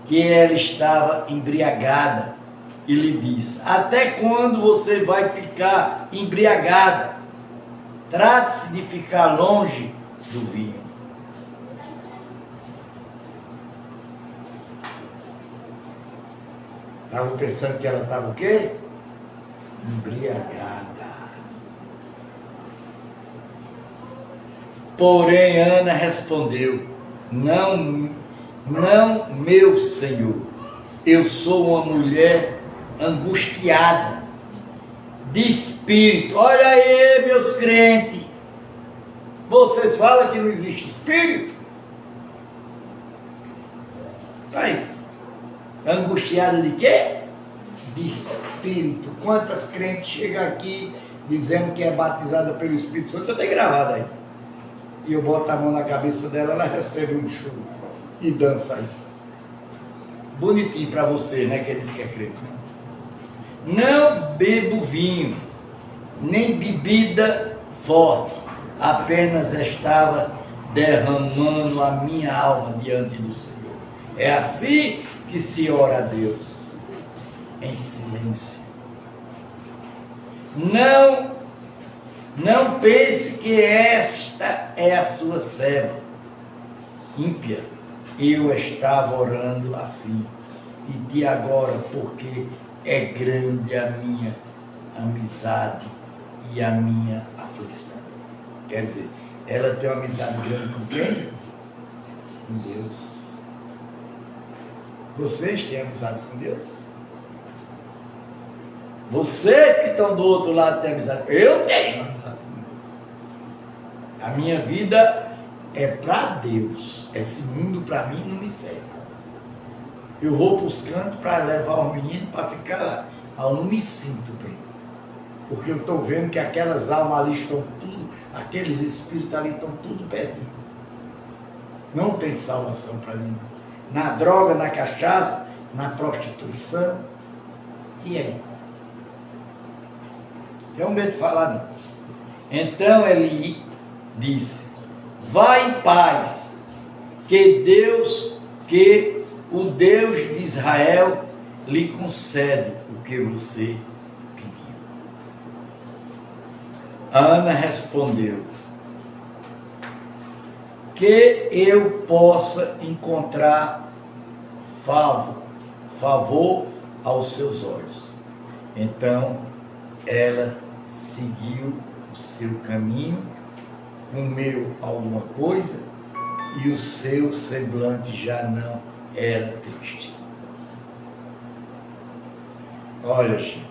que ela estava embriagada. E lhe disse: até quando você vai ficar embriagada? Trate-se de ficar longe do vinho. Estava pensando que ela estava o quê? Embriagada. Porém, Ana respondeu: não, meu Senhor, eu sou uma mulher angustiada de espírito. Olha aí, meus crentes, vocês falam que não existe espírito? Tá aí. Angustiada de quê? De espírito. Quantas crentes chegam aqui dizendo que é batizada pelo Espírito Santo? Eu tenho gravado aí. E eu boto a mão na cabeça dela, ela recebe um show e dança aí. Bonitinho para você, né? Que diz que é crente. Não bebo vinho, nem bebida forte, apenas estava derramando a minha alma diante do Senhor. É assim que se ora a Deus, em silêncio. Não pense que esta é a sua serva ímpia. Eu estava orando assim, e de agora, porque é grande a minha amizade e a minha aflição. Quer dizer, ela tem uma amizade grande com quem? Com Deus. Vocês têm amizade com Deus? Vocês que estão do outro lado têm amizade. Eu tenho amizade com Deus. A minha vida é para Deus. Esse mundo para mim não me serve. Eu vou para os cantos para levar o menino para ficar lá. Mas eu não me sinto bem. Porque eu estou vendo que aquelas almas ali estão tudo, aqueles espíritos ali estão tudo perdidos. Não tem salvação para mim. Na droga, na cachaça, na prostituição. E aí? Tenho medo de falar não. Então ele disse: vai em paz, que o Deus de Israel lhe concede o que você pediu. Ana respondeu: que eu possa encontrar favor aos seus olhos. Então ela seguiu o seu caminho, comeu alguma coisa e o seu semblante já não era triste. Olha, gente,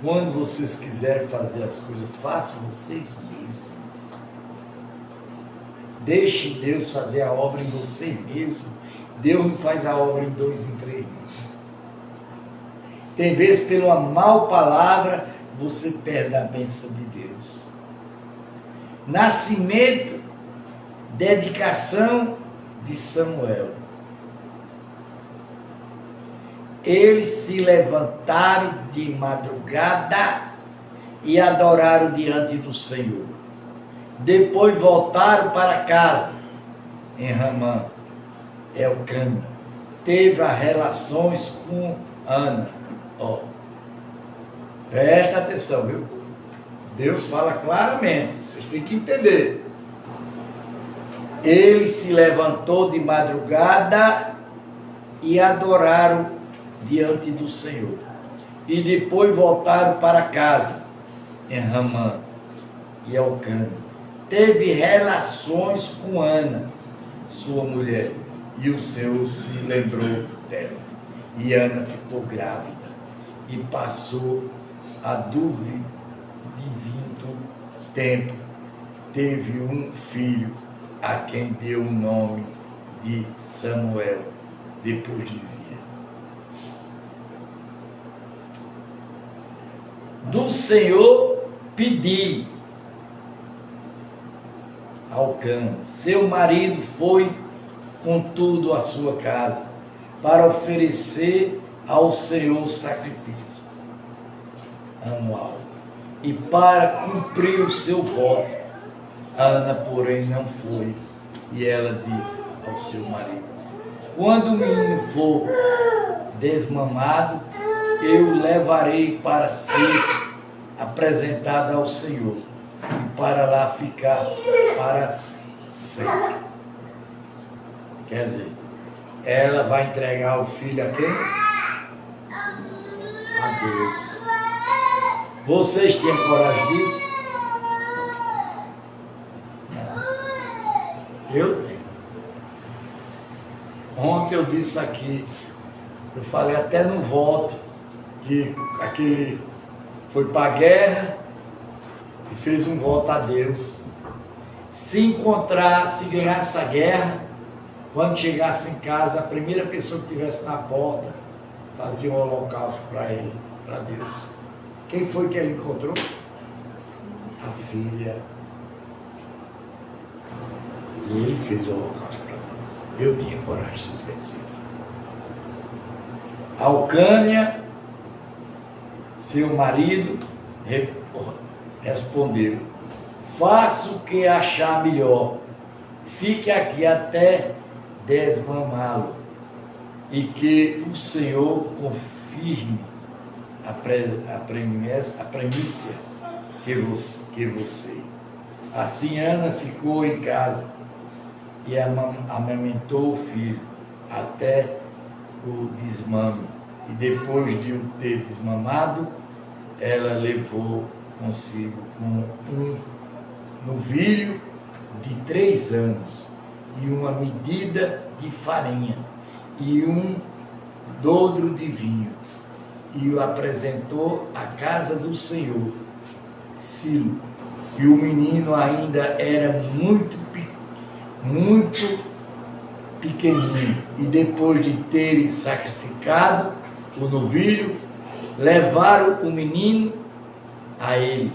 quando vocês quiserem fazer as coisas, façam vocês mesmos. Deixe Deus fazer a obra em você mesmo. Deus não faz a obra em 2, em 3 meses. Tem vezes, pela mal palavra, você perde a bênção de Deus. Nascimento, dedicação de Samuel. Eles se levantaram de madrugada e adoraram diante do Senhor. Depois voltaram para casa. Em Ramã, Elcana teve relações com Ana. Presta atenção, viu? Deus fala claramente, vocês têm que entender. Ele se levantou de madrugada e adoraram diante do Senhor. E depois voltaram para casa, em Ramã e Elcana. Teve relações com Ana, sua mulher, e o Senhor se lembrou dela. E Ana ficou grávida e passou a dúvida divino tempo. Teve um filho, a quem deu o nome de Samuel. Depois dizia: do Senhor pedi. Elcana, seu marido, foi contudo à sua casa para oferecer ao Senhor sacrifício anual e para cumprir o seu voto. Ana, porém, não foi, e ela disse ao seu marido: quando o menino for desmamado, eu o levarei para ser apresentado ao Senhor, e para lá ficar para sempre. Quer dizer, ela vai entregar o filho a quem? A Deus. Vocês tinham coragem disso? Não. Eu tenho. Ontem eu disse aqui, eu falei até no voto, que aquele foi para a guerra e fez um voto a Deus. Se encontrasse, ganhasse a guerra, quando chegasse em casa, a primeira pessoa que estivesse na porta fazia um holocausto para ele, para Deus. Quem foi que ele encontrou? A filha. E ele fez o holocausto para Deus. Eu tinha coragem se tivesse feito. Elcana, seu marido, respondeu: faça o que achar melhor. Fique aqui até desmamá-lo, e que o Senhor confirme a premissa que você. Assim Ana ficou em casa e amamentou o filho até o desmame, e depois de o ter desmamado, ela levou consigo um novilho de 3 anos e uma medida de farinha e um dodro de vinho, e o apresentou à casa do Senhor, Silo. E o menino ainda era muito pequenino. E depois de terem sacrificado o novilho, levaram o menino a ele.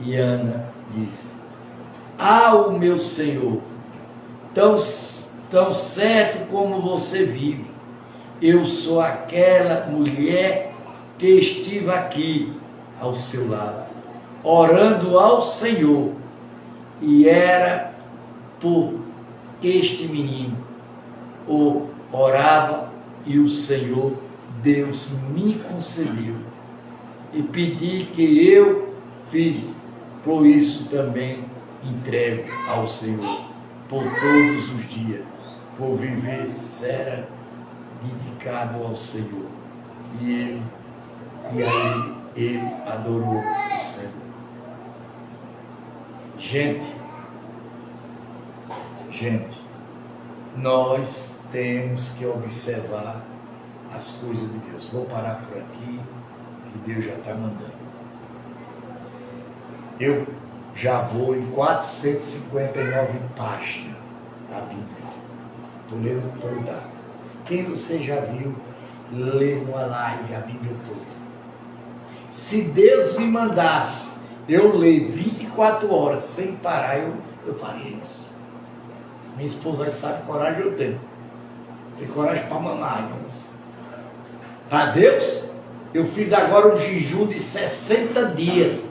E Ana disse: o meu Senhor, tão certo como você vive, eu sou aquela mulher que estive aqui ao seu lado, orando ao Senhor, e era por este menino. Orava, e o Senhor Deus me concedeu e pedi que eu fiz, por isso também entrego ao Senhor por todos os dias, por viver será dedicado ao Senhor. E aí ele adorou o Senhor. Gente, nós temos que observar as coisas de Deus. Vou parar por aqui, que Deus já está mandando. Eu já vou em 459 páginas da Bíblia. Estou lendo toda. Quem você já viu ler numa live a Bíblia toda? Se Deus me mandasse eu ler 24 horas sem parar, eu faria isso. Minha esposa sabe que coragem eu tenho. Tem coragem para mamar, irmãos. Para Deus, eu fiz agora um jejum de 60 dias,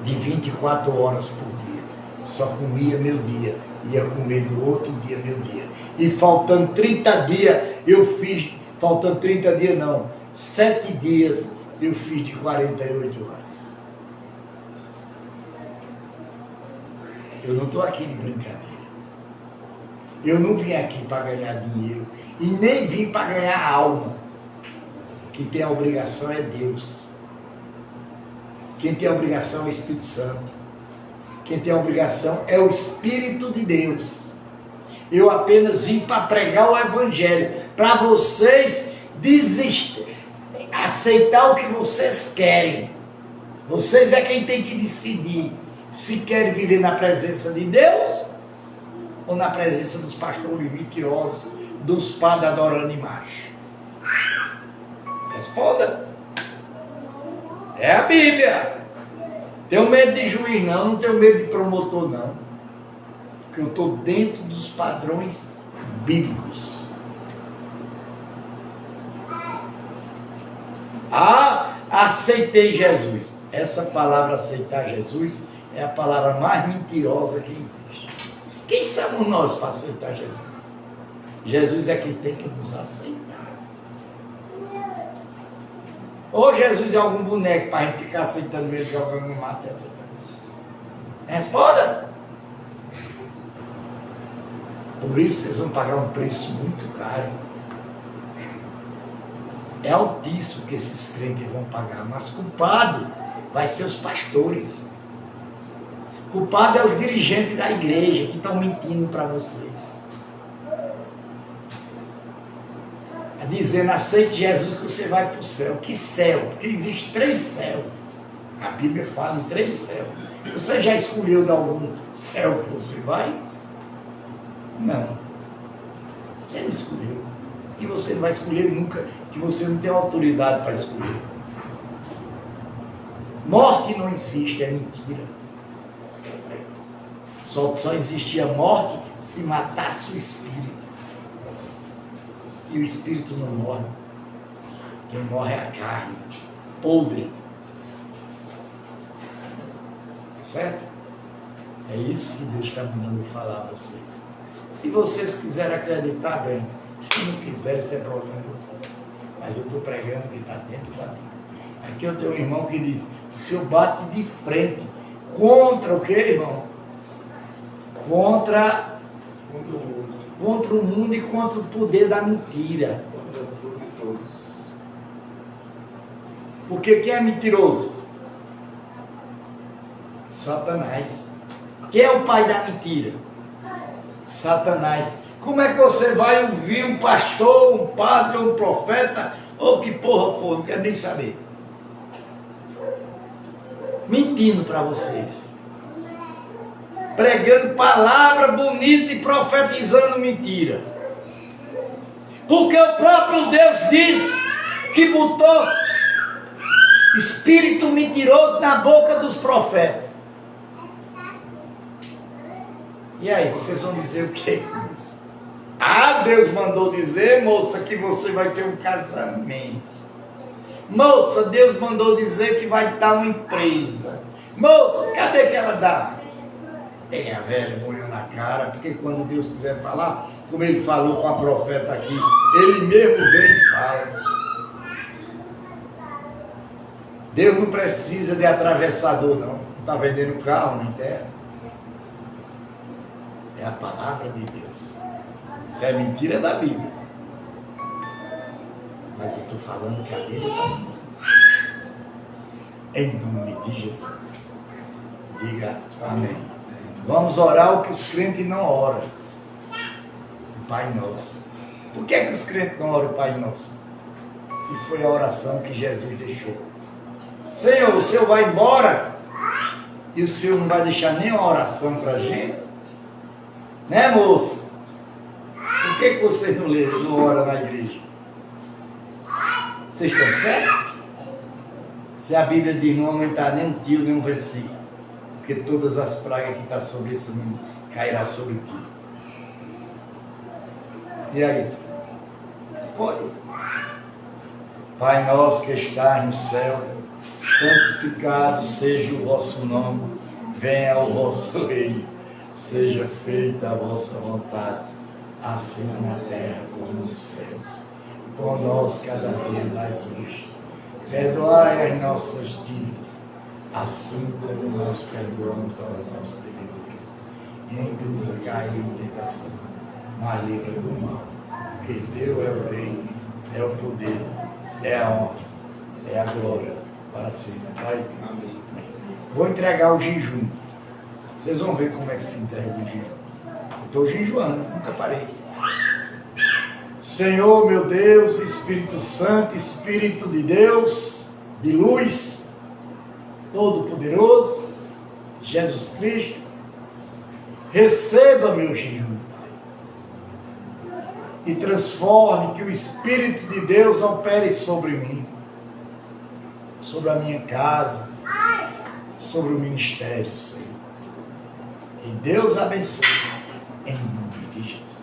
de 24 horas por dia. Só comia meu dia, ia comer no outro dia meu dia. E faltando 30 dias, eu fiz, faltando 30 dias não, 7 dias eu fiz de 48 horas. Eu não estou aqui de brincadeira. Eu não vim aqui para ganhar dinheiro e nem vim para ganhar alma. Quem tem a obrigação é Deus. Quem tem a obrigação é o Espírito Santo. Quem tem a obrigação é o Espírito de Deus. Eu apenas vim para pregar o Evangelho, para vocês desistirem, aceitar o que vocês querem. Vocês é quem tem que decidir se querem viver na presença de Deus ou na presença dos pastores mentirosos, dos padres adorando imagem. Responda. É a Bíblia. Tenho medo de juiz não tenho medo de promotor não. Porque eu estou dentro dos padrões bíblicos. Aceitei Jesus. Essa palavra aceitar Jesus é a palavra mais mentirosa que existe. Quem somos nós para aceitar Jesus? Jesus é quem tem que nos aceitar. Ou Jesus é algum boneco para a gente ficar aceitando mesmo, jogando no mato e aceitando? Responda! Por isso vocês vão pagar um preço muito caro. É altíssimo que esses crentes vão pagar, mas culpado vai ser os pastores. Culpado é os dirigentes da igreja que estão mentindo para vocês. Dizendo, aceite Jesus que você vai para o céu. Que céu? Porque existe 3 céus. A Bíblia fala em 3 céus. Você já escolheu de algum céu que você vai? Não. Você não escolheu. E você não vai escolher nunca, que você não tem autoridade para escolher. Morte não existe, é mentira. Só existia morte se matasse o espírito. E o espírito não morre. Quem morre é a carne, podre. Certo? É isso que Deus está mandando falar a vocês. Se vocês quiserem acreditar, bem. Se não quiserem, isso é problema de vocês. Mas eu estou pregando que está dentro da Bíblia. Aqui eu tenho um irmão que diz, o senhor bate de frente contra o que, irmão? Contra o mundo e contra o poder da mentira. Contra tudo e todos. Porque quem é mentiroso? Satanás. Quem é o pai da mentira? Satanás. Como é que você vai ouvir um pastor, um padre, um profeta, ou que porra for, não quero nem saber. Mentindo para vocês. Pregando palavra bonita e profetizando mentira. Porque o próprio Deus diz que botou espírito mentiroso na boca dos profetas. E aí, vocês vão dizer o quê? Deus mandou dizer, moça, que você vai ter um casamento. Moça, Deus mandou dizer que vai dar uma empresa. Moça, cadê que ela dá? Tem a vergonha na cara, porque quando Deus quiser falar, como ele falou com a profeta aqui, ele mesmo vem e fala. Deus não precisa de atravessador, não. Não está vendendo carro nem terra. É a palavra de Deus. Isso é mentira da Bíblia. Mas eu estou falando que a Bíblia está mandando. Em nome de Jesus. Diga amém. Vamos orar o que os crentes não oram. O Pai Nosso. Por que os crentes não oram o Pai Nosso? Se foi a oração que Jesus deixou. Senhor, o Senhor vai embora e o Senhor não vai deixar nenhuma oração para a gente? Né, moço? Por que vocês não oram na igreja? Vocês estão certos? Se a Bíblia diz não aumentar nem um tiro, nem um versículo, porque todas as pragas que estão sobre esse mundo cairá sobre ti. E aí? Pode. Pai nosso que estás no céu, santificado seja o vosso nome, venha o vosso reino, seja feita a vossa vontade, assim na terra como nos céus. Por nós cada dia dais hoje. Perdoai as nossas dívidas, assim como nós perdoamos aos nossos devedores. E induz a cair em tentação, mas livra do mal. Porque Deus é o reino, é o poder, é a honra, é a glória para sempre. Pai, amém. Vou entregar o jejum. Vocês vão ver como é que se entrega o jejum. Eu estou jejuando, nunca parei. Senhor, meu Deus, Espírito Santo, Espírito de Deus, de luz, Todo-Poderoso, Jesus Cristo, receba meu jejum, Pai, e transforme, que o Espírito de Deus opere sobre mim, sobre a minha casa, sobre o ministério, Senhor. E Deus abençoe, em nome de Jesus.